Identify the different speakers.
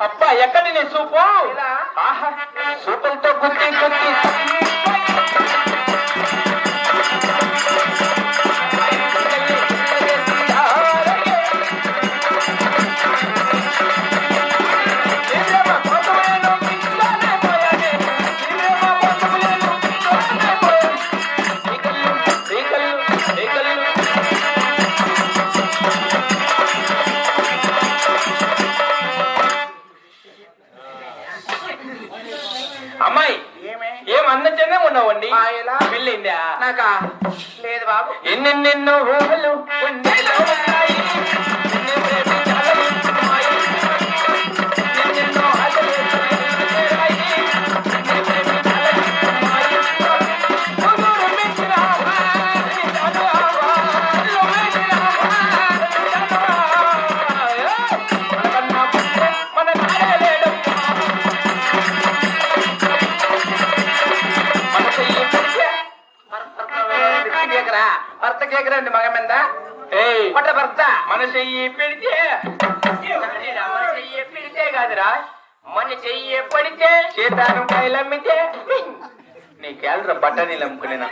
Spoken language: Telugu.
Speaker 1: అబ్బా ఎక్కడి నీ సూపు ఆహా సూపులతో గుత్తి గుత్తి అమ్మాయి ఏం అందచంగా ఉన్నావండి వెళ్ళిందా
Speaker 2: నాకా లేదు బాబు.
Speaker 1: ఎన్నెన్నెన్నో ఊహలు ఉండేలో ఉన్నాయి. ఎన్నెన్నో ఆశలు ఉన్నాయి.
Speaker 2: భర్త కేకరండి మగ మీద పట్ట భర్త
Speaker 1: మన చెయ్యి పెడితే మన చెయ్యి పెడితే కాదురా మన చెయ్యి పడితే సీతాను కాయలు అమ్మితే నీ కేళ్ళ బట్టనీళ్ళు అమ్ముకునే నా